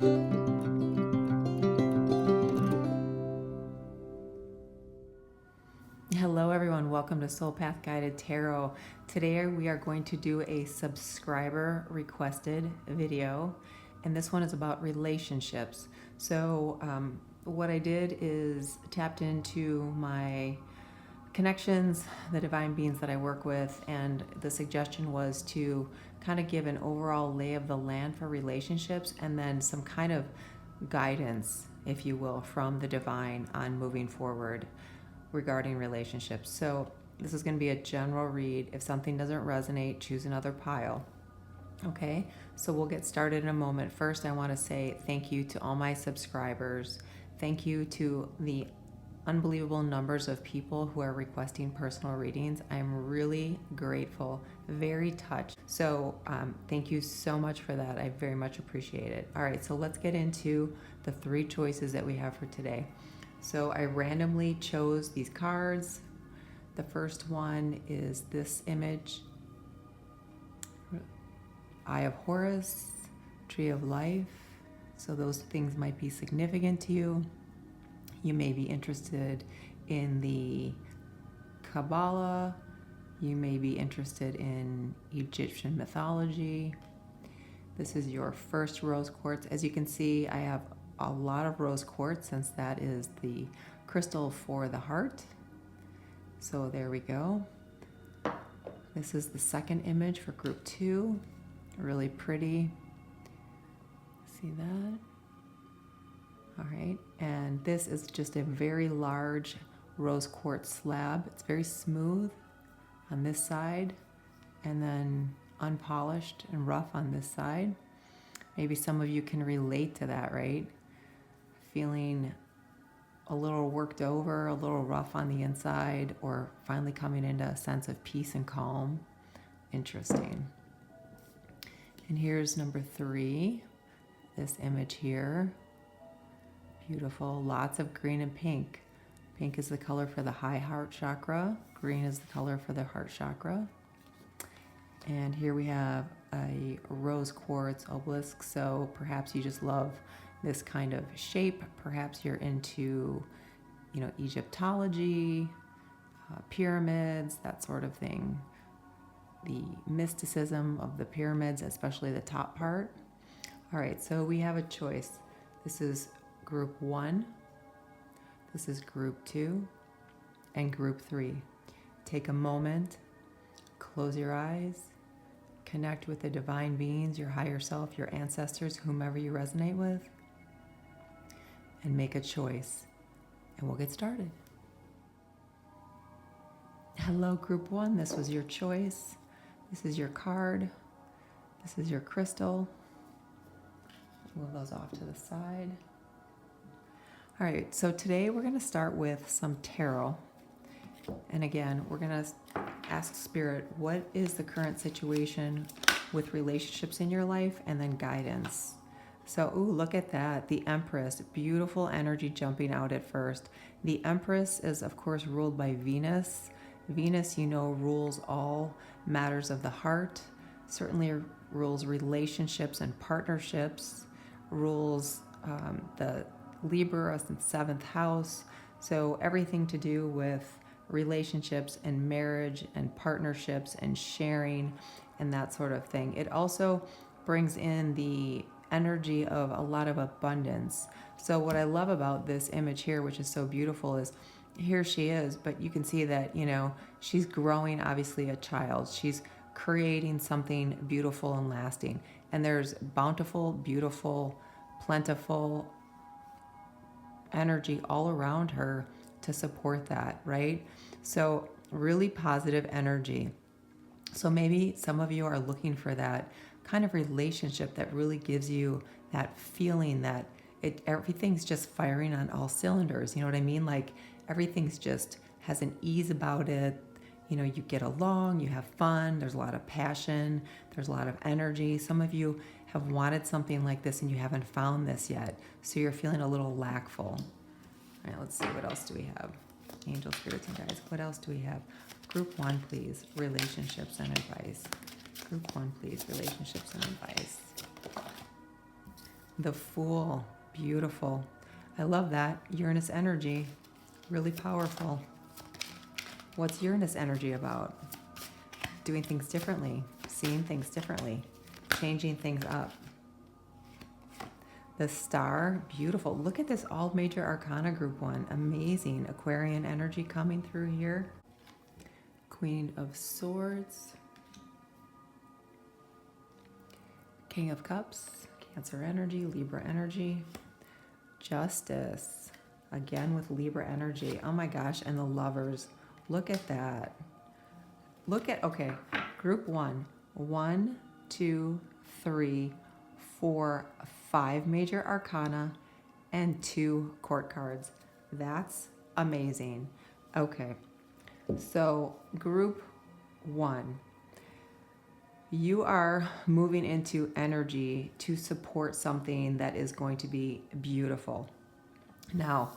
Hello everyone, welcome to Soul Path Guided Tarot. Today we are going to do a subscriber requested video, and this one is about relationships. So what I did is tapped into my connections, the divine beings that I work with, and the suggestion was to kind of give an overall lay of the land for relationships and then some kind of guidance, if you will, from the divine on moving forward regarding relationships. So this is going to be a general read. If something doesn't resonate, choose another pile. Okay, so we'll get started in a moment. First, I want to say thank you to all my subscribers. Thank you to the unbelievable numbers of people who are requesting personal readings. I'm really grateful, very touched. So thank you so much for that. I very much appreciate it. All right, so let's get into the 3 choices that we have for today. So I randomly chose these cards. The first one is this image, Eye of Horus, Tree of Life. So those things might be significant to you. You may be interested in the Kabbalah. You may be interested in Egyptian mythology. This is your first rose quartz. As you can see, I have a lot of rose quartz since that is the crystal for the heart. So there we go. This is the second image for group 2. Really pretty. See that? All right, and this is just a very large rose quartz slab. It's very smooth on this side and then unpolished and rough on this side. Maybe some of you can relate to that, right? Feeling a little worked over, a little rough on the inside, or finally coming into a sense of peace and calm. Interesting. And here's number 3, this image here. Beautiful, lots of green and pink. Pink is the color for the high heart chakra. Green is the color for the heart chakra. And here we have a rose quartz obelisk. So perhaps you just love this kind of shape. Perhaps you're into, Egyptology, pyramids, that sort of thing. The mysticism of the pyramids, especially the top part. All right, so we have a choice. This is group 1, this is group 2, and group 3. Take a moment, close your eyes, connect with the divine beings, your higher self, your ancestors, whomever you resonate with, and make a choice. And we'll get started. Hello, group 1. This was your choice. This is your card. This is your crystal. Move those off to the side. All right, so today we're going to start with some tarot. And again, we're going to ask Spirit, what is the current situation with relationships in your life, and then guidance. So, ooh, look at that. The Empress, beautiful energy jumping out at first. The Empress is, of course, ruled by Venus. Venus, rules all matters of the heart, certainly rules relationships and partnerships, rules the Libra in 7th house. So everything to do with relationships and marriage and partnerships and sharing and that sort of thing. It also brings in the energy of a lot of abundance. So what I love about this image here, which is so beautiful, is here she is, but you can see that, she's growing, obviously a child. She's creating something beautiful and lasting. And there's bountiful, beautiful, plentiful energy all around her to support that, right? So really positive energy. So maybe some of you are looking for that kind of relationship that really gives you that feeling that everything's just firing on all cylinders. You know what I mean? Like everything's just has an ease about it. You get along, you have fun, there's a lot of passion, there's a lot of energy. Some of you have wanted something like this and you haven't found this yet. So you're feeling a little lackful. All right, let's see, what else do we have? Angel, spirits, and guides. What else do we have? Group 1, please. Relationships and advice. Group 1, please. Relationships and advice. The Fool, beautiful. I love that. Uranus energy, really powerful. What's Uranus energy about? Doing things differently, seeing things differently, changing things up. The Star, beautiful. Look at this all major arcana group 1. Amazing. Aquarian energy coming through here. Queen of Swords. King of Cups, Cancer energy, Libra energy. Justice, again with Libra energy. Oh my gosh, and the Lovers. Look at that. Look at, okay, group 1. 1, 2, 3, 4, 5 major arcana and 2 court cards. That's amazing. Okay, so group 1, you are moving into energy to support something that is going to be beautiful. Now,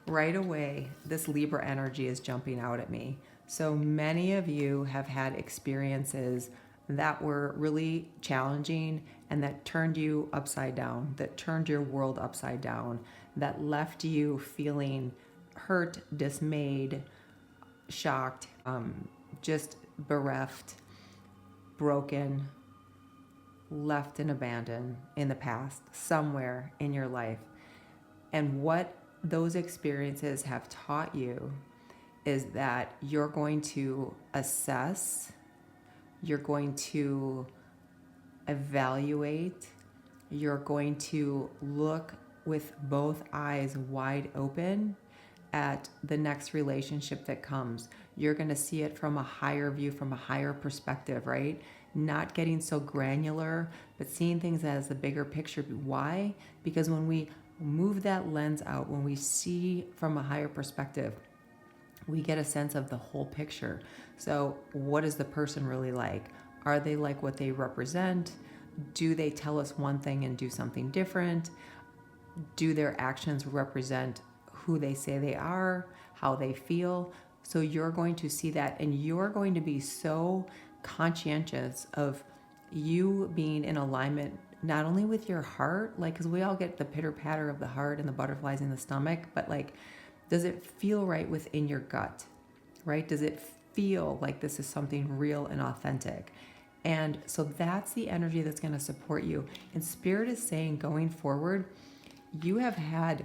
right away, this Libra energy is jumping out at me. So many of you have had experiences that were really challenging and that turned you upside down, that turned your world upside down, that left you feeling hurt, dismayed, shocked, just bereft, broken, left and abandoned in the past, somewhere in your life. And what those experiences have taught you is that you're going to assess, you're going to evaluate, you're going to look with both eyes wide open at the next relationship that comes. You're going to see it from a higher view, from a higher perspective, right? Not getting so granular, but seeing things as the bigger picture. Why? Because when we move that lens out, when we see from a higher perspective, we get a sense of the whole picture. So what is the person really like? Are they like what they represent? Do they tell us one thing and do something different? Do their actions represent who they say they are, how they feel? So you're going to see that, and you're going to be so conscientious of you being in alignment, not only with your heart, like, because we all get the pitter patter of the heart and the butterflies in the stomach, but like, does it feel right within your gut, right? Does it feel like this is something real and authentic? And so that's the energy that's going to support you. And Spirit is saying, going forward, you have had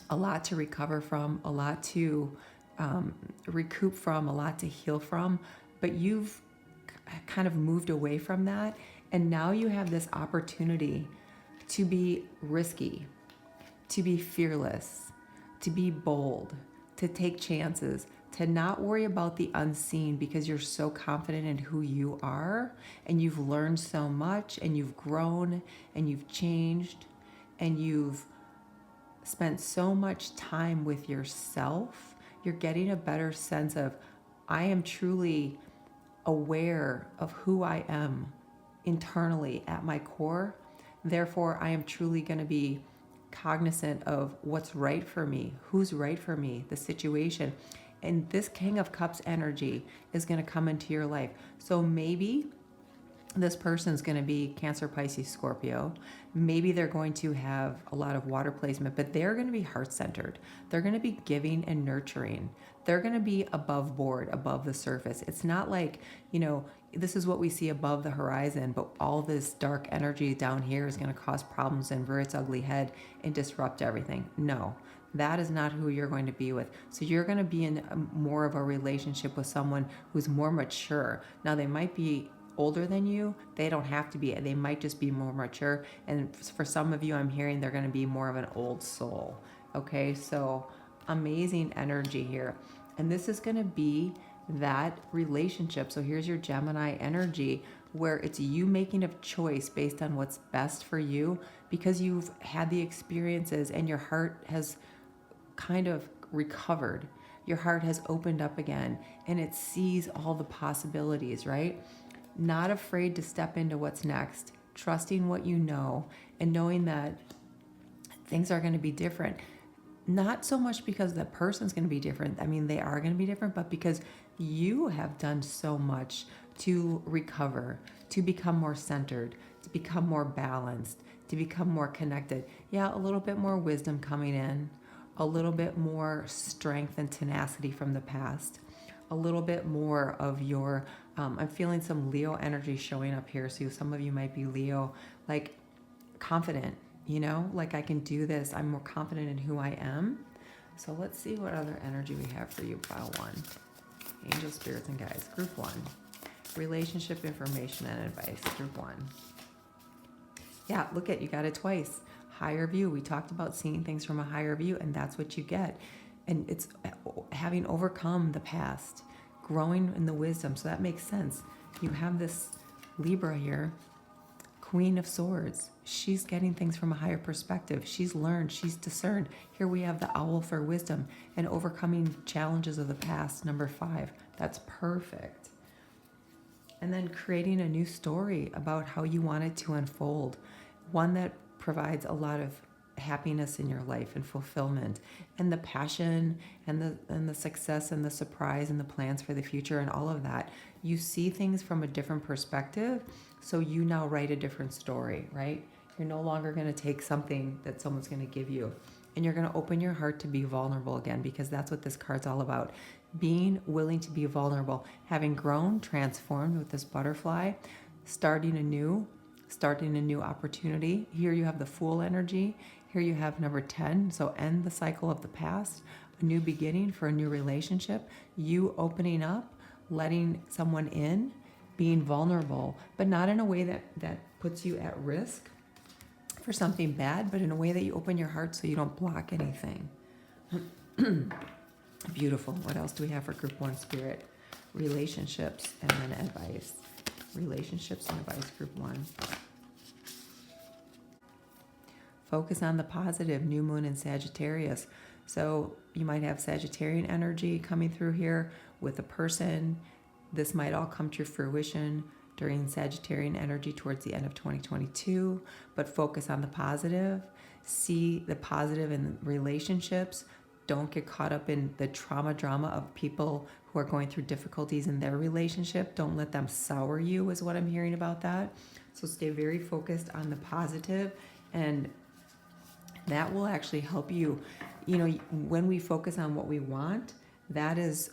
a lot to recover from, a lot to recoup from, a lot to heal from, but you've kind of moved away from that. And now you have this opportunity to be risky, to be fearless, to be bold, to take chances, to not worry about the unseen, because you're so confident in who you are, and you've learned so much, and you've grown, and you've changed, and you've spent so much time with yourself. You're getting a better sense of, I am truly aware of who I am internally at my core. Therefore, I am truly going to be cognizant of what's right for me, who's right for me, the situation. And this King of Cups energy is going to come into your life. So maybe this person's going to be Cancer, Pisces, Scorpio. Maybe they're going to have a lot of water placement, but they're going to be heart-centered. They're going to be giving and nurturing. They're going to be above board, above the surface. It's not like, this is what we see above the horizon, but all this dark energy down here is going to cause problems and rear its ugly head and disrupt everything. No, that is not who you're going to be with. So you're going to be in more of a relationship with someone who's more mature. Now, they might be older than you. They don't have to be. They might just be more mature. And for some of you, I'm hearing they're going to be more of an old soul. Okay, so amazing energy here. And this is going to be that relationship. So here's your Gemini energy, where it's you making a choice based on what's best for you, because you've had the experiences and your heart has kind of recovered. Your heart has opened up again and it sees all the possibilities, right? Not afraid to step into what's next, trusting what you know, and knowing that things are going to be different. Not so much because the person's going to be different. I mean, they are going to be different, but because you have done so much to recover, to become more centered, to become more balanced, to become more connected. Yeah, a little bit more wisdom coming in, a little bit more strength and tenacity from the past, a little bit more of your, I'm feeling some Leo energy showing up here. So some of you might be Leo, like confident, you know, like I can do this. I'm more confident in who I am. So let's see what other energy we have for you, pile 1. Angel, spirits, and guides. Group 1. Relationship information and advice. Group 1. Yeah, look at, you got it twice. Higher view. We talked about seeing things from a higher view, and that's what you get. And it's having overcome the past, growing in the wisdom. So that makes sense. You have this Libra here, Queen of Swords. She's getting things from a higher perspective. She's learned, she's discerned. Here we have the Owl for wisdom and overcoming challenges of the past, number 5. That's perfect. And then creating a new story about how you want it to unfold. One that provides a lot of happiness in your life and fulfillment and the passion and the success and the surprise and the plans for the future and all of that. You see things from a different perspective, so you now write a different story, right? You're no longer going to take something that someone's going to give you, and you're going to open your heart to be vulnerable again, because that's what this card's all about. Being willing to be vulnerable, having grown, transformed with this butterfly, starting anew, starting a new opportunity. Here you have the Fool energy. Here you have number 10. So end the cycle of the past, a new beginning for a new relationship, you opening up, letting someone in, being vulnerable, but not in a way that puts you at risk for something bad, but in a way that you open your heart so you don't block anything. Beautiful. What else do we have for group 1 spirit? Relationships and then advice. Relationships and advice, group 1. Focus on the positive, new moon in Sagittarius. So you might have Sagittarian energy coming through here with a person. This might all come to fruition during Sagittarian energy towards the end of 2022, but focus on the positive. See the positive in relationships. Don't get caught up in the drama of people who are going through difficulties in their relationship. Don't let them sour you, is what I'm hearing about that. So stay very focused on the positive, and that will actually help you. You know, when we focus on what we want, that is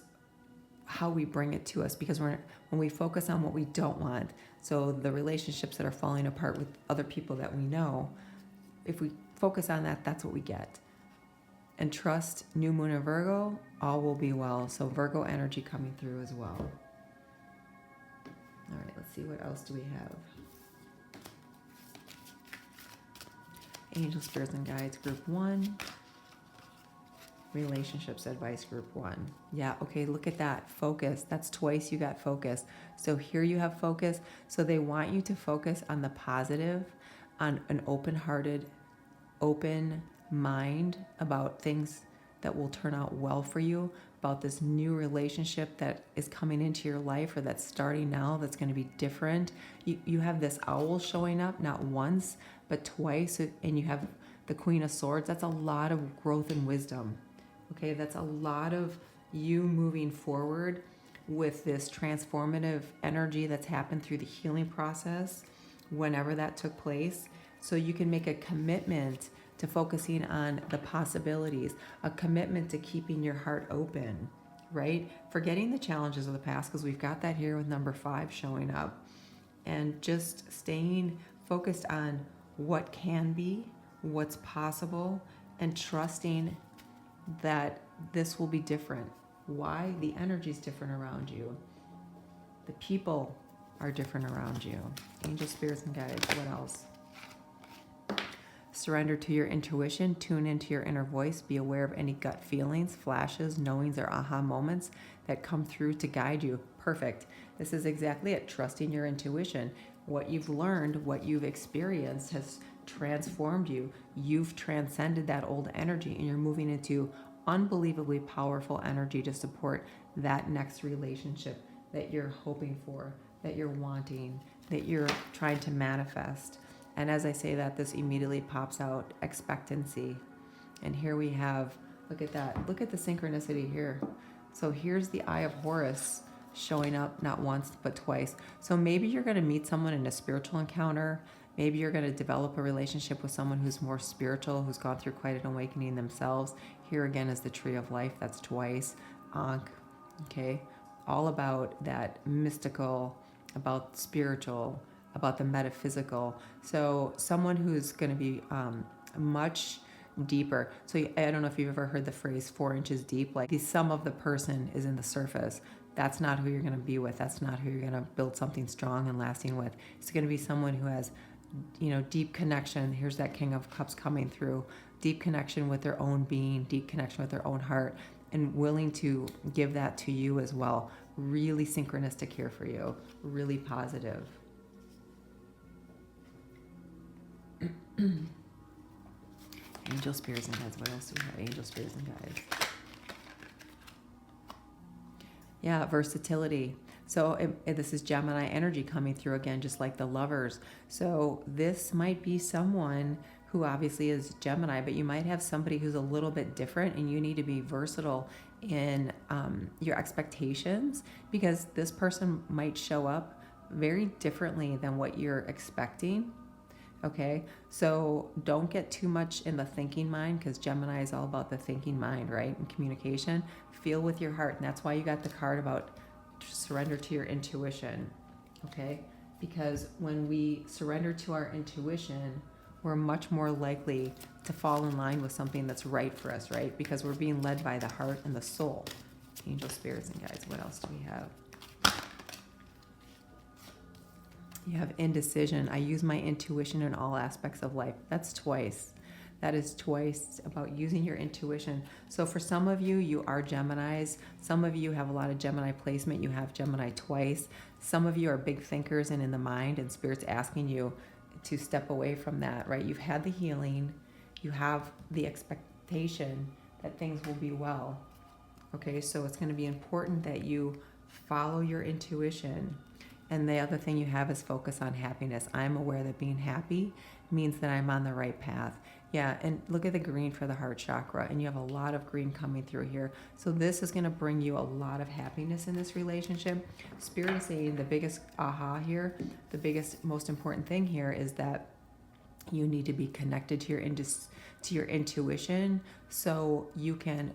how we bring it to us, because when we focus on what we don't want, so the relationships that are falling apart with other people that we know, if we focus on that, that's what we get. And trust new moon in Virgo, all will be well. So Virgo energy coming through as well. All right, let's see, what else do we have? Angel, spirits, and guides, group 1. Relationships advice, group 1. Yeah, okay, look at that. Focus. That's twice you got focus. So here you have focus. So they want you to focus on the positive, on an open-hearted, open mind about things that will turn out well for you, about this new relationship that is coming into your life or that's starting now that's going to be different. You have this owl showing up not once, but twice, and you have the Queen of Swords. That's a lot of growth and wisdom. Okay, that's a lot of you moving forward with this transformative energy that's happened through the healing process, whenever that took place. So you can make a commitment to focusing on the possibilities, a commitment to keeping your heart open, right? Forgetting the challenges of the past, because we've got that here with number 5 showing up, and just staying focused on what can be, what's possible, and trusting that this will be different. Why? The energy's different around you. The people are different around you. Angel, spirits, and guides. What else? Surrender to your intuition. Tune into your inner voice. Be aware of any gut feelings, flashes, knowings, or aha moments that come through to guide you. Perfect. This is exactly it. Trusting your intuition. What you've learned, what you've experienced has transformed you. You've transcended that old energy, and you're moving into unbelievably powerful energy to support that next relationship that you're hoping for, that you're wanting, that you're trying to manifest. And as I say that, this immediately pops out expectancy. And here we have, look at that. Look at the synchronicity here. So here's the Eye of Horus showing up not once, but twice. So maybe you're going to meet someone in a spiritual encounter, Maybe you're going to develop a relationship with someone who's more spiritual, who's gone through quite an awakening themselves. Here again is the tree of life. That's twice. Ankh. Okay. All about that mystical, about spiritual, about the metaphysical. So someone who's going to be much deeper. So I don't know if you've ever heard the phrase 4 inches deep, like the sum of the person is in the surface. That's not who you're going to be with. That's not who you're going to build something strong and lasting with. It's going to be someone who has, deep connection. Here's that King of Cups coming through. Deep connection with their own being, deep connection with their own heart, and willing to give that to you as well. Really synchronistic here for you. Really positive. Angel, spirits, and guides. What else do we have? Angel, spirits, and guides. Yeah, versatility. So this is Gemini energy coming through again, just like the Lovers. So this might be someone who obviously is Gemini, but you might have somebody who's a little bit different, and you need to be versatile in your expectations, because this person might show up very differently than what you're expecting. Okay, so don't get too much in the thinking mind, because Gemini is all about the thinking mind, right? And communication. Feel with your heart. And that's why you got the card about surrender to your intuition. Okay, because when we surrender to our intuition, we're much more likely to fall in line with something that's right for us, right? Because we're being led by the heart and the soul. Angel, spirits, and guides. What else do we have? You have indecision. I use my intuition in all aspects of life. That's twice. That is twice about using your intuition. So for some of you, you are Geminis. Some of you have a lot of Gemini placement. You have Gemini twice. Some of you are big thinkers and in the mind, and Spirit's asking you to step away from that, right? You've had the healing. You have the expectation that things will be well. Okay, so it's going to be important that you follow your intuition. And the other thing you have is focus on happiness. I'm aware that being happy means that I'm on the right path. Yeah, and look at the green for the heart chakra, and you have a lot of green coming through here. So this is going to bring you a lot of happiness in this relationship. Spirit is saying the biggest aha here, the biggest, most important thing here is that you need to be connected to your intuition, so you can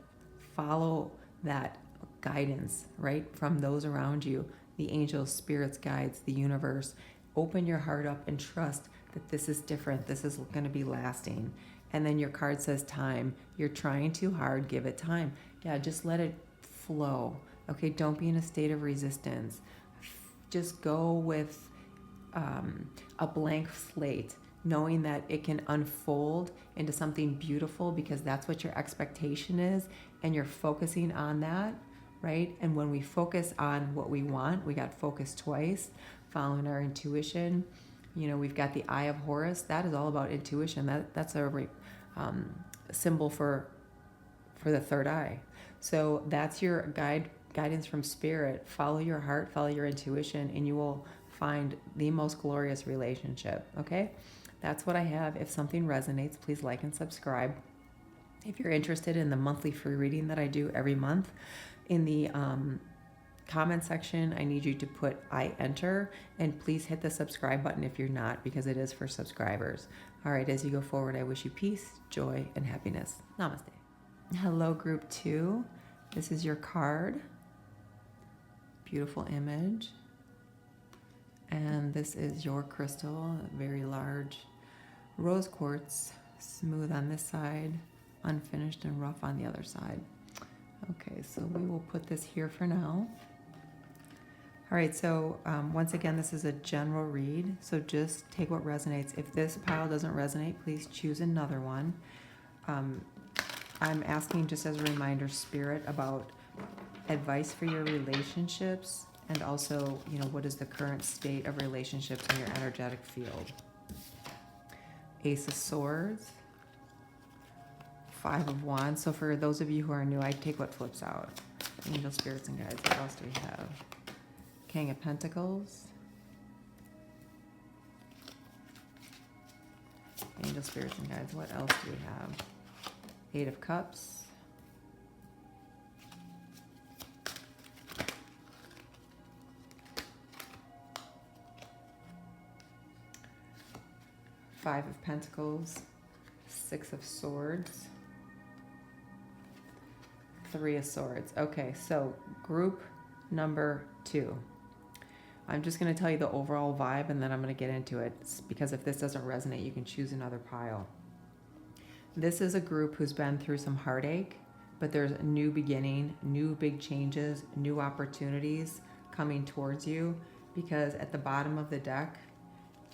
follow that guidance, right, from those around you. The angels, spirits, guides, the universe. Open your heart up and trust that this is different. This is going to be lasting. And then your card says time. You're trying too hard. Give it time. Yeah, just let it flow. Okay, don't be in a state of resistance. Just go with a blank slate, knowing that it can unfold into something beautiful, because that's what your expectation is, and you're focusing on that. Right? And when we focus on what we want, we got focused twice, following our intuition. We've got the Eye of Horus. That is all about intuition. That's a symbol for the third eye. So that's your guidance from Spirit. Follow your heart, follow your intuition, and you will find the most glorious relationship. Okay? That's what I have. If something resonates, please like and subscribe. If you're interested in the monthly free reading that I do every month, in the comment section, I need you to put I enter, and please hit the subscribe button if you're not, because it is for subscribers. All right, as you go forward, I wish you peace, joy, and happiness. Namaste. Hello, group 2. This is your card. Beautiful image. And this is your crystal, a very large rose quartz, smooth on this side, unfinished and rough on the other side. Okay, so we will put this here for now. All right, so once again, this is a general read, so just take what resonates. If this pile doesn't resonate, please choose another one. I'm asking, just as a reminder, Spirit, about advice for your relationships, and also, what is the current state of relationships in your energetic field. Ace of Swords. 5 of Wands. So for those of you who are new, I take what flips out. Angel, spirits, and guides. What else do we have? King of Pentacles. Angel, spirits, and guides. What else do we have? 8 of Cups. Five of Pentacles, Six of Swords, Three of Swords. Okay, so group number 2. I'm just going to tell you the overall vibe and then I'm going to get into it, because if this doesn't resonate, you can choose another pile. This is a group who's been through some heartache, but there's a new beginning, new big changes, new opportunities coming towards you, because at the bottom of the deck,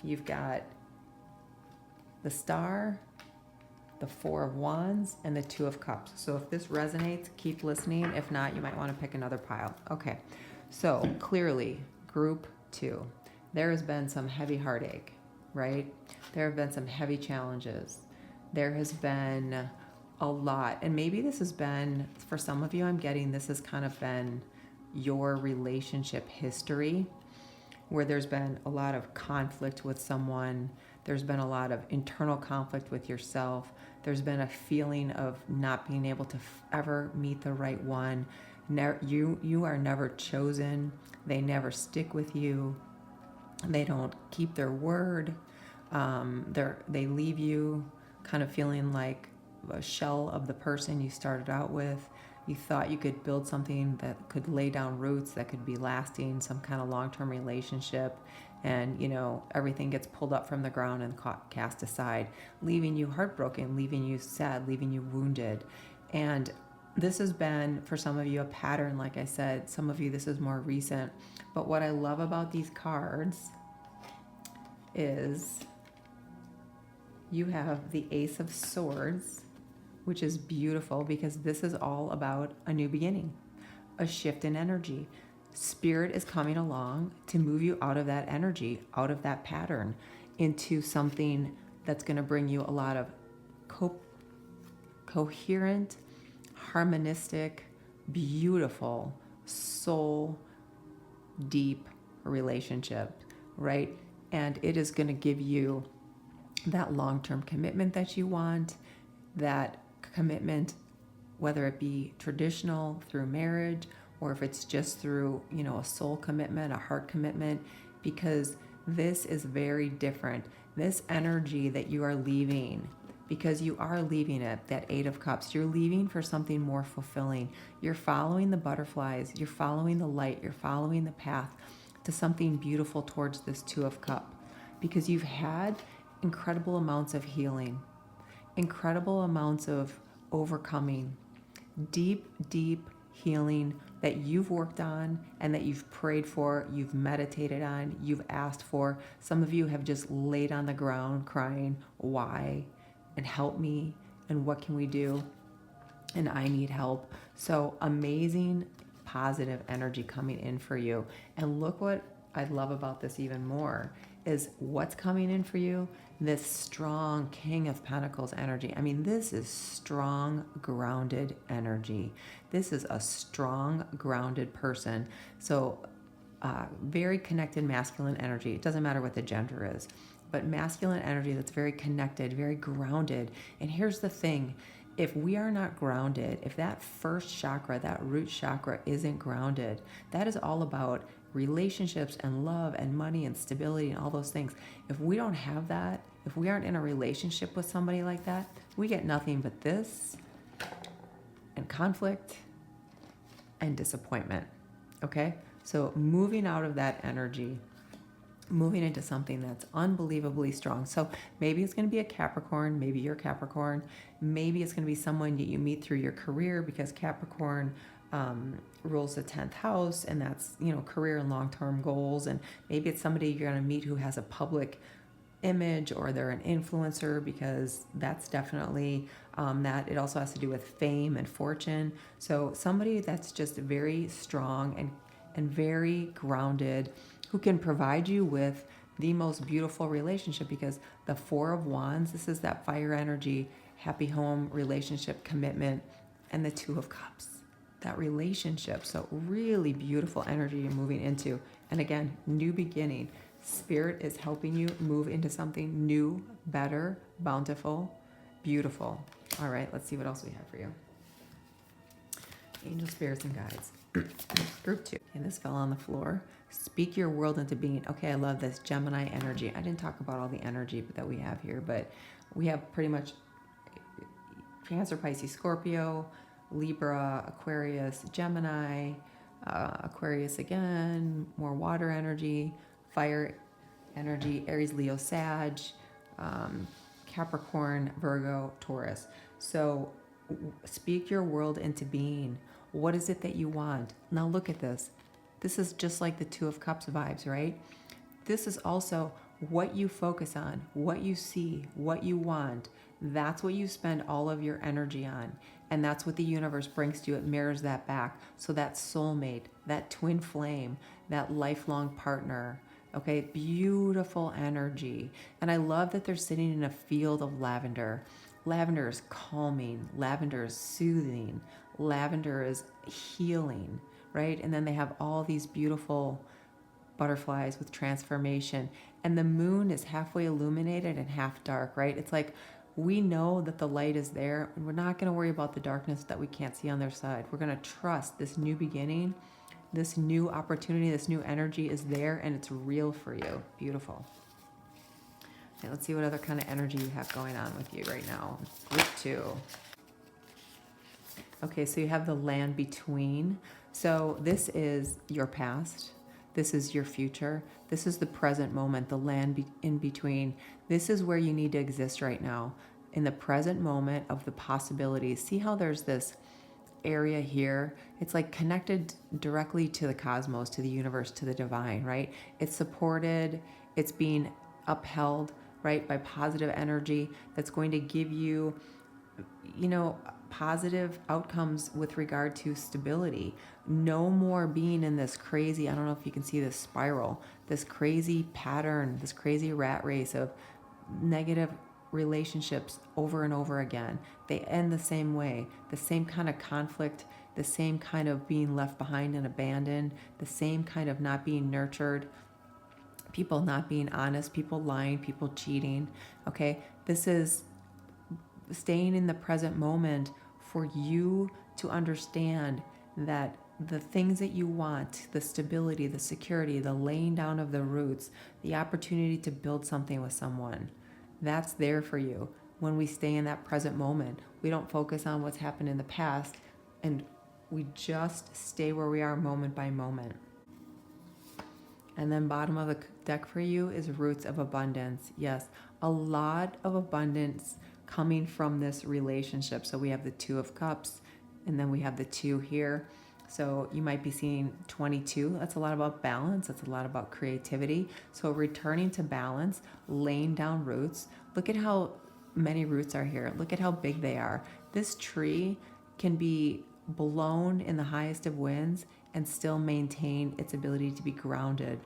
you've got the Star, the Four of Wands, and the Two of Cups. So if this resonates, keep listening. If not, you might want to pick another pile. Okay, so clearly, group 2, there has been some heavy heartache, right? There have been some heavy challenges. There has been a lot, and maybe this has been, for some of you, I'm getting this has kind of been your relationship history, where there's been a lot of conflict with someone. There's been a lot of internal conflict with yourself. There's been a feeling of not being able to ever meet the right one. You are never chosen. They never stick with you. They don't keep their word. They leave you kind of feeling like a shell of the person you started out with. You thought you could build something that could lay down roots, that could be lasting, some kind of long-term relationship, and everything gets pulled up from the ground and cast aside, leaving you heartbroken, leaving you sad, leaving you wounded. And this has been, for some of you, a pattern. Like I said, some of you, this is more recent. But what I love about these cards is you have the Ace of Swords, which is beautiful, because this is all about a new beginning, a shift in energy. Spirit is coming along to move you out of that energy, out of that pattern, into something that's going to bring you a lot of coherent, harmonistic, beautiful, soul deep relationship, right? And it is going to give you that long-term commitment that you want, that commitment, whether it be traditional through marriage, or if it's just through, a soul commitment, a heart commitment, because this is very different. This energy that you are leaving, because you are leaving it, that Eight of Cups, you're leaving for something more fulfilling. You're following the butterflies, you're following the light, you're following the path to something beautiful towards this Two of Cups, because you've had incredible amounts of healing, incredible amounts of overcoming, deep, deep healing that you've worked on and that you've prayed for, you've meditated on, you've asked for. Some of you have just laid on the ground crying, why? And help me, and what can we do? And I need help. So amazing, positive energy coming in for you. And look what I love about this even more is what's coming in for you. This strong King of Pentacles energy. I mean, this is strong, grounded energy. This is a strong, grounded person. So very connected masculine energy. It doesn't matter what the gender is, but masculine energy that's very connected, very grounded. And here's the thing. If we are not grounded, if that first chakra, that root chakra isn't grounded, that is all about relationships and love and money and stability and all those things. If we don't have that, if we aren't in a relationship with somebody like that, we get nothing but this and conflict and disappointment. Okay? So moving out of that energy, moving into something that's unbelievably strong. So maybe it's going to be a Capricorn, maybe you're Capricorn, maybe it's going to be someone that you meet through your career, because Capricorn rules the 10th house, and that's, career and long-term goals. And maybe it's somebody you're going to meet who has a public image, or they're an influencer, because that's definitely that. It also has to do with fame and fortune. So somebody that's just very strong and very grounded, who can provide you with the most beautiful relationship, because the Four of Wands, this is that fire energy, happy home, relationship, commitment, and the Two of Cups, that relationship. So really beautiful energy you're moving into. And again, new beginning. Spirit is helping you move into something new, better, bountiful, beautiful. All right, let's see what else we have for you. Angel spirits and guides. Group 2. And this fell on the floor. Speak your world into being. Okay, I love this. Gemini energy. I didn't talk about all the energy that we have here, but we have pretty much Cancer, Pisces, Scorpio, Libra, Aquarius, Gemini, Aquarius again, more water energy, fire energy, Aries, Leo, Sag, Capricorn, Virgo, Taurus. So speak your world into being. What is it that you want? Now look at this. This is just like the Two of Cups vibes, right? This is also what you focus on, what you see, what you want. That's what you spend all of your energy on. And that's what the universe brings to you. It mirrors that back. So that soulmate, that twin flame, that lifelong partner, okay, beautiful energy. And I love that they're sitting in a field of lavender. Lavender is calming, lavender is soothing, lavender is healing, right? And then they have all these beautiful butterflies with transformation. And the moon is halfway illuminated and half dark, right? It's like we know that the light is there, and we're not going to worry about the darkness that we can't see on their side. We're going to trust this new beginning, this new opportunity, this new energy is there, and it's real for you. Beautiful. Okay, let's see what other kind of energy you have going on with you right now. Group 2. Okay, so you have the land between. So this is your past. This is your future. This is the present moment, the land in between. This is where you need to exist right now, in the present moment of the possibilities. See how there's this area here? It's like connected directly to the cosmos, to the universe, to the divine, right? It's supported, it's being upheld, right, by positive energy that's going to give you, positive outcomes with regard to stability. No more being in this crazy, I don't know if you can see this spiral, this crazy pattern, this crazy rat race of negative relationships over and over again. They end the same way, the same kind of conflict, the same kind of being left behind and abandoned, the same kind of not being nurtured, people not being honest, people lying, people cheating. Okay, this is staying in the present moment for you to understand that the things that you want, the stability, the security, the laying down of the roots, the opportunity to build something with someone, that's there for you. When we stay in that present moment, we don't focus on what's happened in the past, and we just stay where we are moment by moment. And then bottom of the deck for you is roots of abundance. Yes, a lot of abundance coming from this relationship. So we have the Two of Cups, and then we have the 2 here. So you might be seeing 22. That's a lot about balance. That's a lot about creativity. So returning to balance, laying down roots. Look at how many roots are here. Look at how big they are. This tree can be blown in the highest of winds and still maintain its ability to be grounded,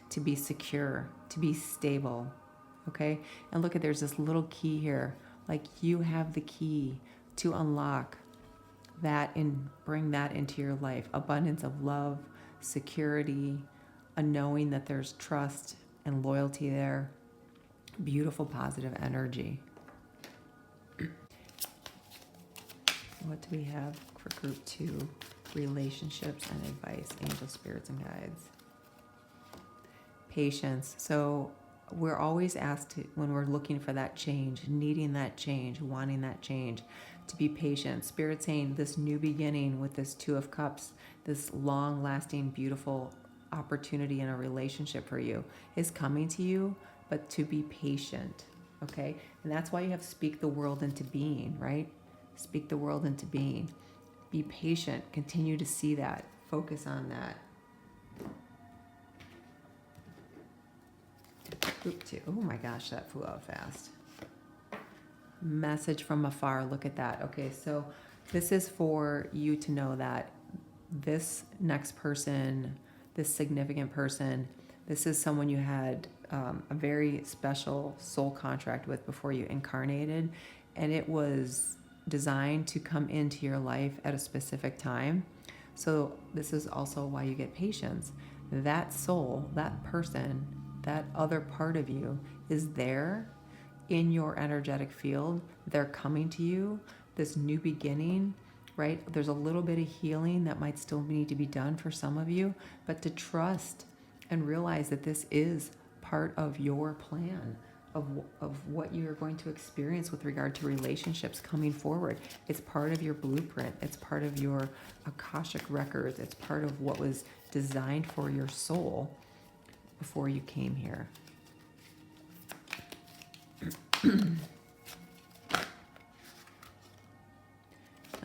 to be secure, to be stable. Okay? And look at, there's this little key here. Like you have the key to unlock that and bring that into your life. Abundance of love, security, a knowing that there's trust and loyalty there. Beautiful, positive energy. What do we have for group 2? Relationships and advice, angel spirits and guides. Patience. So we're always asked to, when we're looking for that change, needing that change, wanting that change, to be patient. Spirit saying this new beginning with this 2 of Cups, this long-lasting, beautiful opportunity in a relationship for you is coming to you, but to be patient, okay? And that's why you have speak the world into being, right? Speak the world into being. Be patient. Continue to see that. Focus on that. Group 2. Oh my gosh, that flew out fast. Message from afar. Look at that. Okay, so this is for you to know that this next person, this significant person, this is someone you had a very special soul contract with before you incarnated, and it was designed to come into your life at a specific time. So this is also why you get patience. That soul, that person, that other part of you is there in your energetic field. They're coming to you, this new beginning, right? There's a little bit of healing that might still need to be done for some of you, but to trust and realize that this is part of your plan of what you're going to experience with regard to relationships coming forward. It's part of your blueprint. It's part of your Akashic records. It's part of what was designed for your soul before you came here. And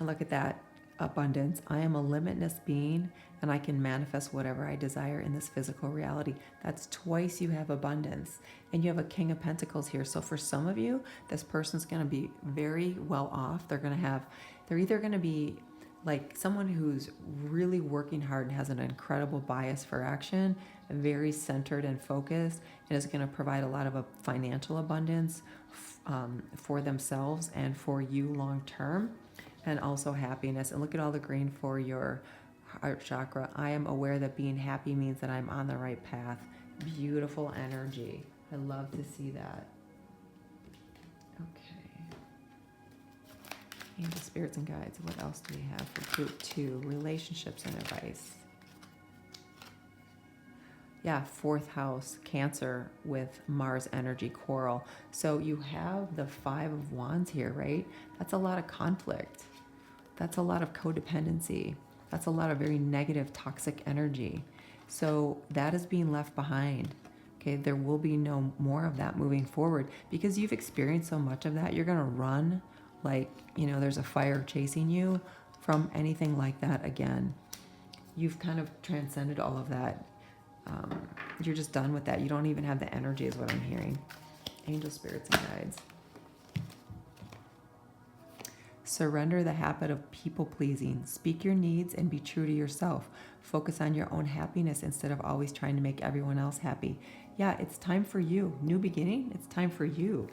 look at that abundance. I am a limitless being, and I can manifest whatever I desire in this physical reality. That's twice you have abundance. And you have a King of Pentacles here. So for some of you, this person's going to be very well off. They're either going to be like someone who's really working hard and has an incredible bias for action, very centered and focused, and is going to provide a lot of a financial abundance for themselves and for you long term, and also happiness. And look at all the green for your heart chakra. I am aware that being happy means that I'm on the right path. Beautiful energy. I love to see that. Okay. Angel spirits and guides. What else do we have for group 2? Relationships and advice. Yeah, 4th house, Cancer with Mars energy, coral. So you have the 5 of Wands here, right? That's a lot of conflict. That's a lot of codependency. That's a lot of very negative, toxic energy. So that is being left behind. Okay, there will be no more of that moving forward because you've experienced so much of that. You're going to run like, there's a fire chasing you from anything like that again. You've kind of transcended all of that. You're just done with that. You don't even have the energy is what I'm hearing. Angel spirits and guides. Surrender the habit of people pleasing. Speak your needs and be true to yourself. Focus on your own happiness instead of always trying to make everyone else happy. Yeah, it's time for you. New beginning, it's time for you.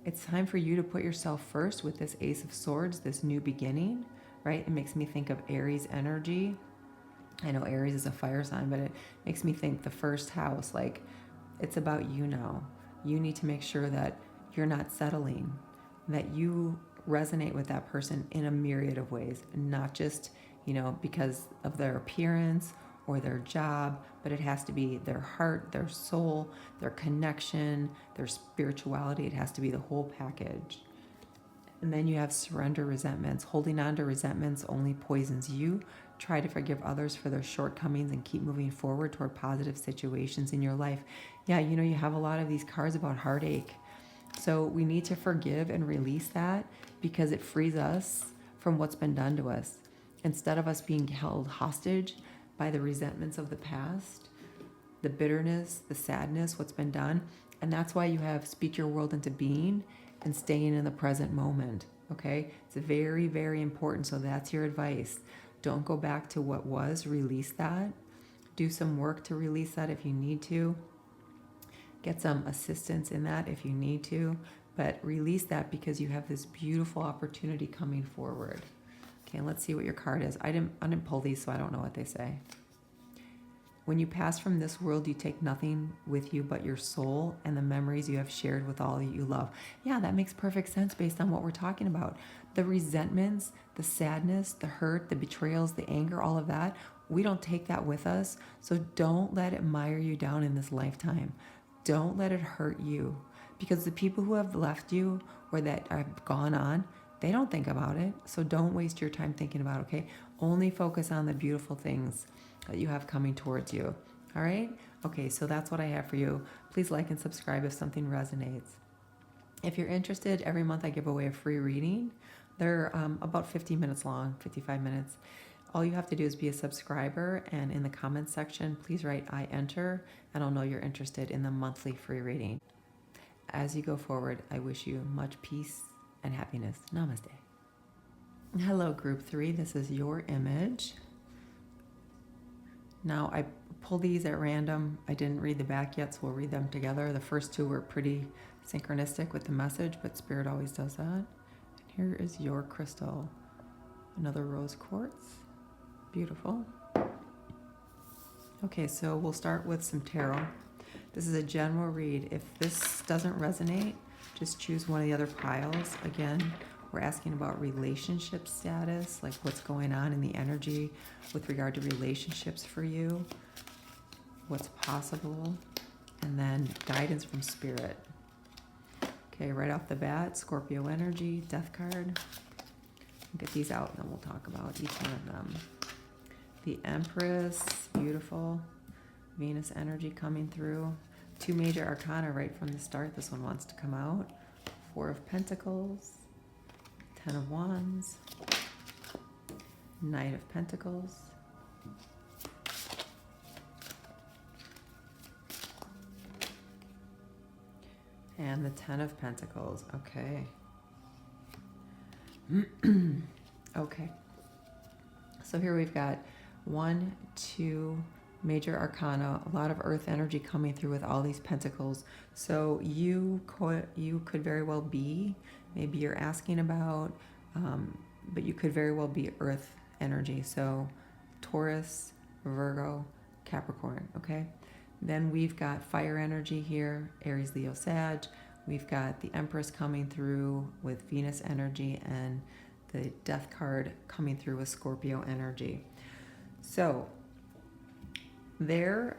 It's time for you to put yourself first with this Ace of Swords, this new beginning, right? It makes me think of Aries energy. I know Aries is a fire sign, but it makes me think the first house, like it's about you now. You need to make sure that you're not settling, that you resonate with that person in a myriad of ways, not just, because of their appearance or their job, but it has to be their heart, their soul, their connection, their spirituality. It has to be the whole package. And then you have surrender resentments. Holding on to resentments only poisons you. Try to forgive others for their shortcomings and keep moving forward toward positive situations in your life. Yeah, you have a lot of these cards about heartache. So we need to forgive and release that because it frees us from what's been done to us. Instead of us being held hostage by the resentments of the past, the bitterness, the sadness, what's been done. And that's why you have speak your world into being and staying in the present moment, okay? It's very, very important. So that's your advice. Don't go back to what was. Release that. Do some work to release that if you need to. Get some assistance in that if you need to. But release that because you have this beautiful opportunity coming forward. Okay, let's see what your card is. I didn't pull these, so I don't know what they say. When you pass from this world, you take nothing with you but your soul and the memories you have shared with all that you love. Yeah, that makes perfect sense based on what we're talking about. The resentments, the sadness, the hurt, the betrayals, the anger, all of that, we don't take that with us. So don't let it mire you down in this lifetime. Don't let it hurt you. Because the people who have left you or that have gone on, they don't think about it. So don't waste your time thinking about it, okay? Only focus on the beautiful things that you have coming towards you. All right? Okay, so that's what I have for you. Please like and subscribe if something resonates. If you're interested, every month I give away a free reading. They're about 50 minutes long, 55 minutes. All you have to do is be a subscriber, and in the comments section, please write I enter, and I'll know you're interested in the monthly free reading. As you go forward, I wish you much peace and happiness. Namaste. Hello, group 3. This is your image. Now, I pulled these at random. I didn't read the back yet, so we'll read them together. The first two were pretty synchronistic with the message, but Spirit always does that. And here is your crystal. Another rose quartz. Beautiful. Okay, so we'll start with some tarot. This is a general read. If this doesn't resonate, just choose one of the other piles again, We're asking about relationship status, like what's going on in the energy with regard to relationships for you, what's possible, and then guidance from spirit. Okay, right off the bat, Scorpio energy, death card. Get these out and then we'll talk about each one of them. The Empress, beautiful. Venus energy coming through. 2 major arcana right from the start. This one wants to come out. 4 of Pentacles, 10 of Wands, Knight of Pentacles, and the 10 of Pentacles. Okay. Okay. So here we've got 1, 2 major arcana, a lot of earth energy coming through with all these pentacles. So you could very well be, maybe you're asking about, but you could very well be earth energy. So Taurus, Virgo, Capricorn, okay? Then we've got fire energy here, Aries, Leo, Sag. We've got the Empress coming through with Venus energy and the Death card coming through with Scorpio energy. So there's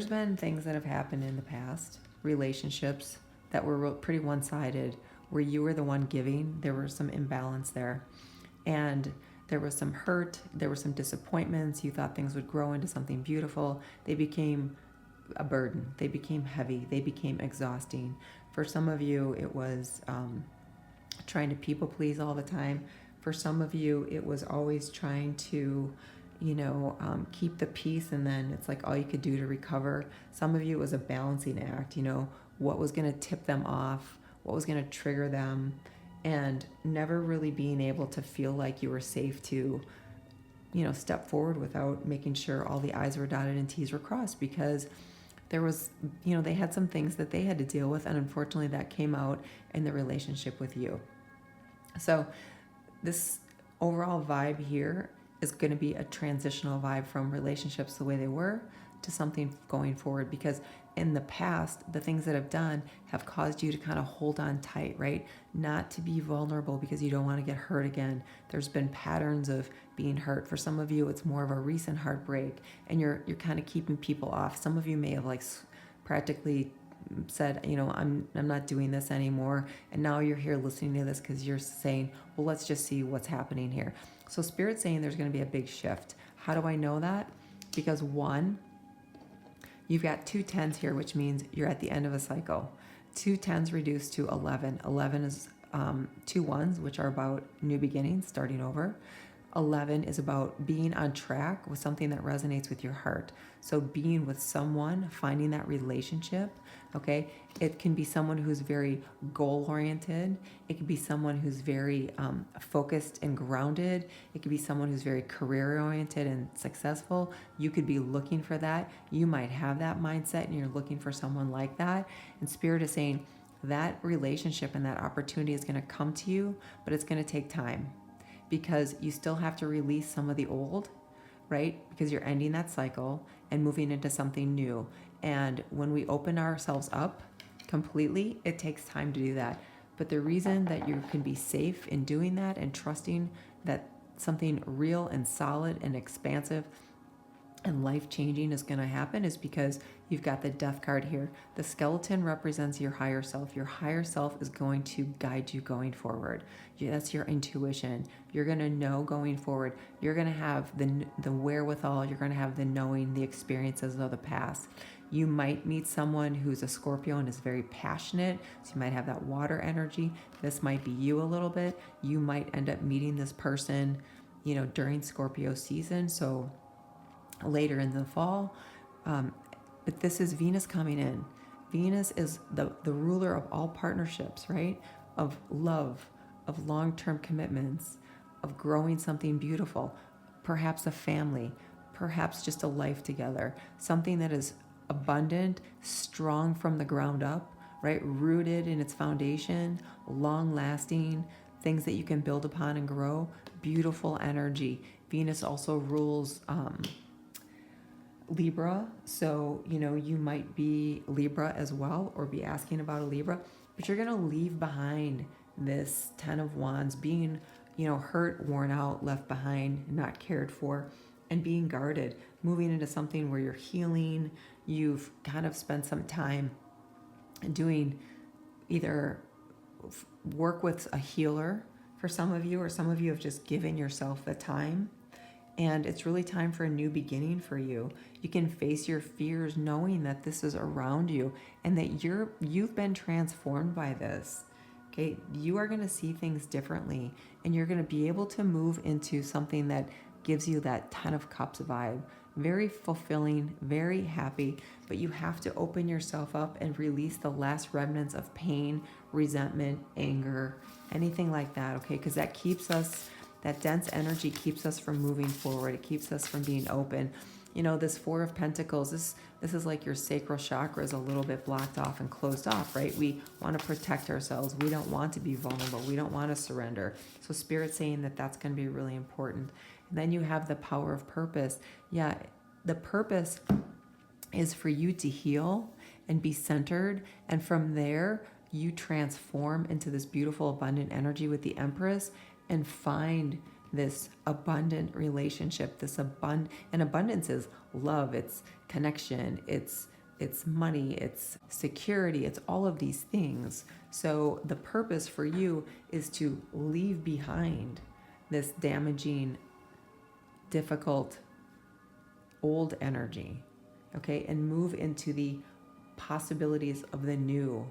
been things that have happened in the past, relationships that were pretty one-sided, where you were the one giving. There was some imbalance there, and there was some hurt, there were some disappointments. You thought things would grow into something beautiful. They became a burden. They became heavy. They became exhausting. For some of you, it was trying to people please all the time. For some of you, it was always trying to, keep the peace, and then it's like all you could do to recover. Some of you, it was a balancing act, what was going to tip them off, what was going to trigger them, and never really being able to feel like you were safe to, step forward without making sure all the I's were dotted and T's were crossed, because there was, they had some things that they had to deal with, and unfortunately that came out in the relationship with you. So this overall vibe here is going to be a transitional vibe from relationships the way they were to something going forward, because in the past, the things that have done have caused you to kind of hold on tight, right? Not to be vulnerable because you don't want to get hurt again. There's been patterns of being hurt. For some of you, it's more of a recent heartbreak, and you're kind of keeping people off. Some of you may have practically said, I'm not doing this anymore. And now you're here listening to this because you're saying, well, let's just see what's happening here. So Spirit's saying there's going to be a big shift. How do I know that? Because 1, you've got 2 10s here, which means you're at the end of a cycle. 2 10s reduced to 11. 11 is 2 1s, which are about new beginnings, starting over. 11 is about being on track with something that resonates with your heart. So being with someone, finding that relationship, okay? It can be someone who's very goal-oriented. It can be someone who's very focused and grounded. It could be someone who's very career-oriented and successful. You could be looking for that. You might have that mindset and you're looking for someone like that. And Spirit is saying that relationship and that opportunity is going to come to you, but it's going to take time, because you still have to release some of the old, right? Because you're ending that cycle and moving into something new. And when we open ourselves up completely, it takes time to do that. But the reason that you can be safe in doing that and trusting that something real and solid and expansive and life-changing is going to happen is because you've got the Death card here. The skeleton represents your higher self. Your higher self is going to guide you going forward. That's your intuition. You're going to know going forward. You're going to have the wherewithal. You're going to have the knowing, the experiences of the past. You might meet someone who's a Scorpio and is very passionate, so you might have that water energy. This might be you a little bit. You might end up meeting this person, during Scorpio season, so later in the fall. But this is Venus coming in. Venus is the ruler of all partnerships, right? Of love, of long-term commitments, of growing something beautiful, perhaps a family, perhaps just a life together, something that is abundant, strong from the ground up, right? Rooted in its foundation, long-lasting, things that you can build upon and grow, beautiful energy. Venus also rules Libra, so you might be Libra as well, or be asking about a Libra, but you're going to leave behind this 10 of Wands, being hurt, worn out, left behind, not cared for, and being guarded, moving into something where you're healing. You've kind of spent some time doing either work with a healer for some of you, or some of you have just given yourself the time. And it's really time for a new beginning for you. You can face your fears knowing that this is around you and that you've been transformed by this. Okay, you are going to see things differently, and you're going to be able to move into something that gives you that 10 of Cups vibe. Very fulfilling, very happy, but you have to open yourself up and release the last remnants of pain, resentment, anger, anything like that, okay? Because that keeps us, that dense energy keeps us from moving forward. It keeps us from being open. This Four of Pentacles, this is like your sacral chakra is a little bit blocked off and closed off, right? We want to protect ourselves. We don't want to be vulnerable. We don't want to surrender. So Spirit's saying that that's going to be really important. And then you have the power of purpose. Yeah, the purpose is for you to heal and be centered. And from there, you transform into this beautiful, abundant energy with the Empress and find this abundant relationship. And abundance is love, it's connection, it's money, it's security, it's all of these things. So the purpose for you is to leave behind this damaging, difficult, old energy, okay, and move into the possibilities of the new,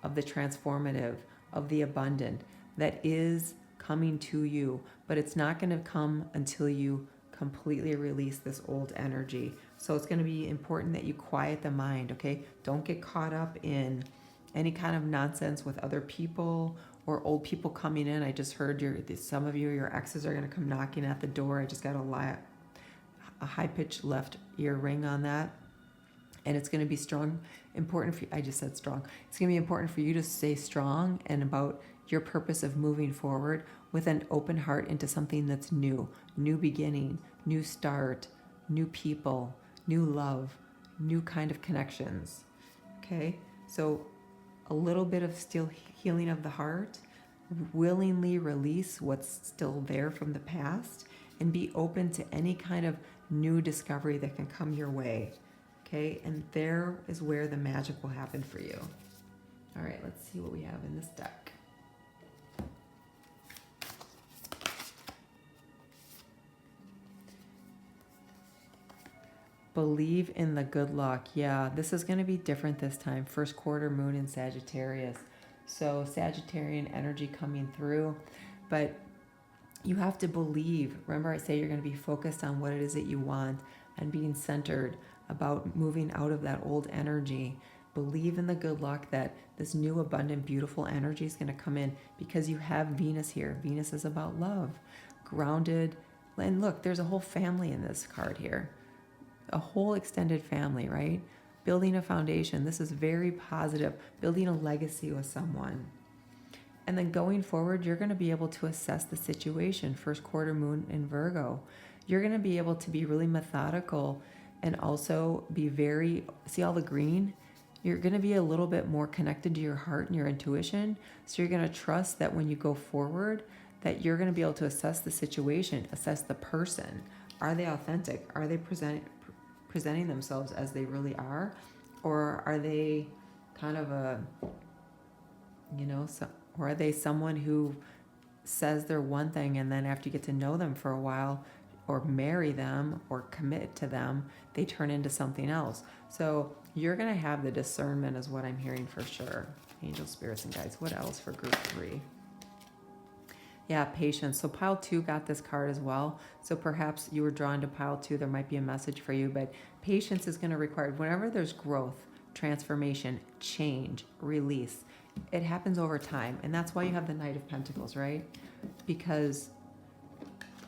of the transformative, of the abundant that is coming to you. But it's not going to come until you completely release this old energy. So it's going to be important that you quiet the mind, okay? Don't get caught up in any kind of nonsense with other people or old people coming in. I just heard some of you, your exes are going to come knocking at the door. I just got a high-pitched left ear ring on that. And it's going to be important for you. I just said strong. It's going to be important for you to stay strong and about your purpose of moving forward with an open heart into something that's new beginning, new start, new people, new love, new kind of connections. Okay? So a little bit of still healing of the heart, willingly release what's still there from the past, and be open to any kind of new discovery that can come your way. Okay? And there is where the magic will happen for you. All right, let's see what we have in this deck. Believe in the good luck. Yeah, this is going to be different this time. First quarter moon in Sagittarius. So Sagittarian energy coming through. But you have to believe. Remember, I say you're going to be focused on what it is that you want and being centered about moving out of that old energy. Believe in the good luck that this new, abundant, beautiful energy is going to come in because you have Venus here. Venus is about love, grounded. And look, there's a whole family in this card here. A whole extended family, right? Building a foundation. This is very positive. Building a legacy with someone. And then going forward, you're going to be able to assess the situation. First quarter moon in Virgo. You're going to be able to be really methodical and also be very, see all the green? You're going to be a little bit more connected to your heart and your intuition. So you're going to trust that when you go forward, that you're going to be able to assess the situation, assess the person. Are they authentic? Are they presenting themselves as they really are? Or are they kind of or are they someone who says they're one thing and then after you get to know them for a while or marry them or commit to them, they turn into something else? So you're going to have the discernment is what I'm hearing for sure. Angel, spirits, and guides. What else for group 3? Yeah, patience. So pile 2 got this card as well. So perhaps you were drawn to pile 2. There might be a message for you, but patience is going to require, whenever there's growth, transformation, change, release, it happens over time. And that's why you have the Knight of Pentacles, right? Because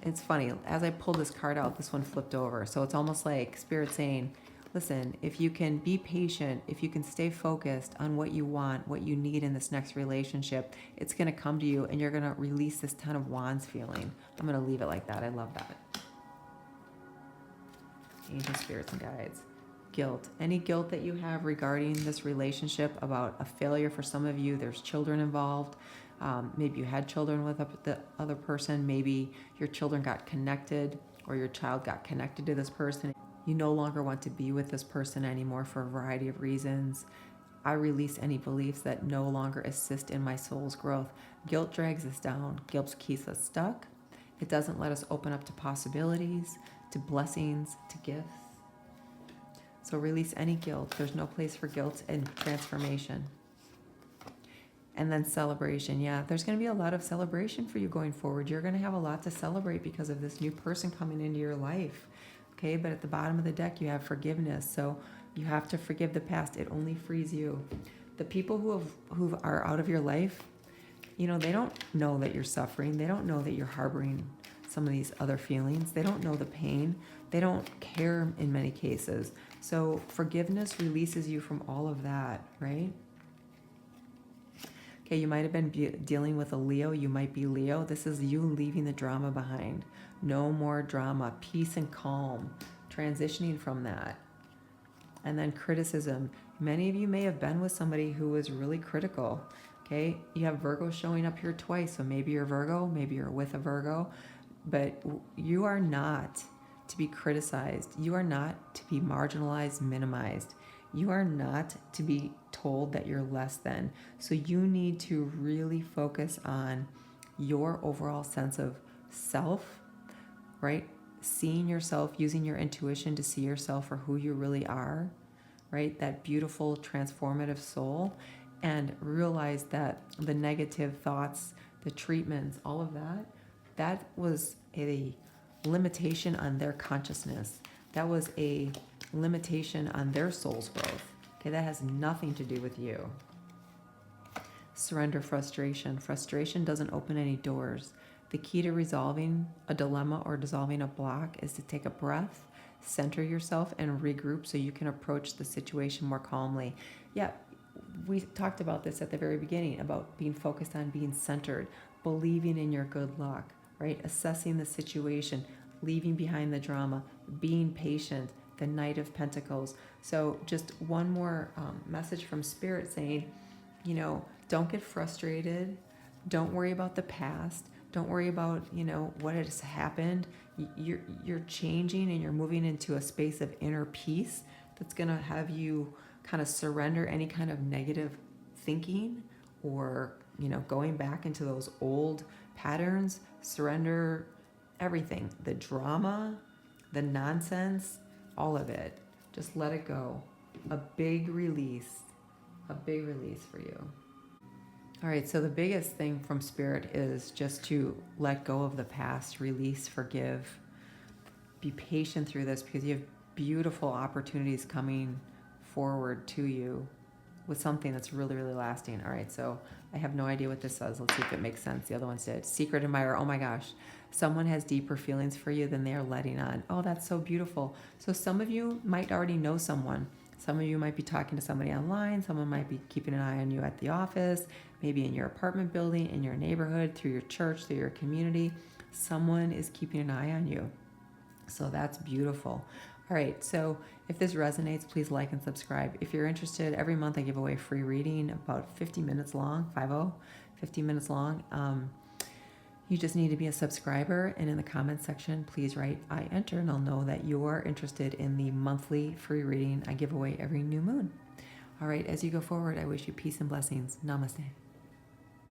it's funny, as I pulled this card out, this one flipped over. So it's almost like Spirit saying, listen, if you can be patient, if you can stay focused on what you want, what you need in this next relationship, it's going to come to you and you're going to release this 10 of Wands feeling. I'm going to leave it like that. I love that. angel spirits and guides. Guilt. Any guilt that you have regarding this relationship, about a failure for some of you, there's children involved. Maybe you had children with the other person. Maybe your children got connected, or your child got connected to this person. You no longer want to be with this person anymore for a variety of reasons. I release any beliefs that no longer assist in my soul's growth. Guilt drags us down. Guilt keeps us stuck. It doesn't let us open up to possibilities, to blessings, to gifts. So release any guilt. There's no place for guilt in transformation. And then celebration. Yeah, there's going to be a lot of celebration for you going forward. You're going to have a lot to celebrate because of this new person coming into your life. Okay, but at the bottom of the deck, you have forgiveness. So you have to forgive the past. It only frees you. The people who are out of your life, you know, they don't know that you're suffering. They don't know that you're harboring some of these other feelings. They don't know the pain. They don't care in many cases. So forgiveness releases you from all of that, right? Okay, you might have been dealing with a Leo. You might be Leo. This is you leaving the drama behind. No more drama. Peace and calm. Transitioning from that. And then criticism. Many of you may have been with somebody who was really critical. Okay, you have Virgo showing up here twice. So maybe you're Virgo, maybe you're with a Virgo. But you are not to be criticized. You are not to be marginalized, minimized. You are not to be told that you're less than. So you need to really focus on your overall sense of self, right? Seeing yourself, using your intuition to see yourself for who you really are, right? That beautiful, transformative soul. And realize that the negative thoughts, the treatments, all of that, that was a limitation on their consciousness. That was a limitation on their soul's growth. Okay, that has nothing to do with you. Surrender frustration. Frustration doesn't open any doors. The key to resolving a dilemma or dissolving a block is to take a breath, center yourself, and regroup so you can approach the situation more calmly. Yeah, we talked about this at the very beginning, about being focused on being centered, believing in your good luck, right? Assessing the situation, leaving behind the drama, being patient, the Knight of Pentacles. So just one more message from Spirit saying, you know, don't get frustrated. Don't worry about the past. Don't worry about, you know, what has happened. You're changing and you're moving into a space of inner peace that's going to have you kind of surrender any kind of negative thinking or, you know, going back into those old patterns. Surrender everything, the drama, the nonsense, all of it. Just let it go. A big release for you. All right, so the biggest thing from Spirit is just to let go of the past, release, forgive. Be patient through this because you have beautiful opportunities coming forward to you with something that's really, really lasting. All right, so I have no idea what this says. Let's see if it makes sense. The other ones did. Secret admirer. Oh my gosh. Someone has deeper feelings for you than they are letting on. Oh, that's so beautiful. So some of you might already know someone. Some of you might be talking to somebody online. Someone might be keeping an eye on you at the office, maybe in your apartment building, in your neighborhood, through your church, through your community. Someone is keeping an eye on you. So that's beautiful. All right, so if this resonates, please like and subscribe. If you're interested, every month I give away a free reading, about 50 minutes long, 50 minutes long. You just need to be a subscriber, and in the comments section, please write I enter, and I'll know that you are interested in the monthly free reading I give away every new moon. All right, as you go forward, I wish you peace and blessings. Namaste.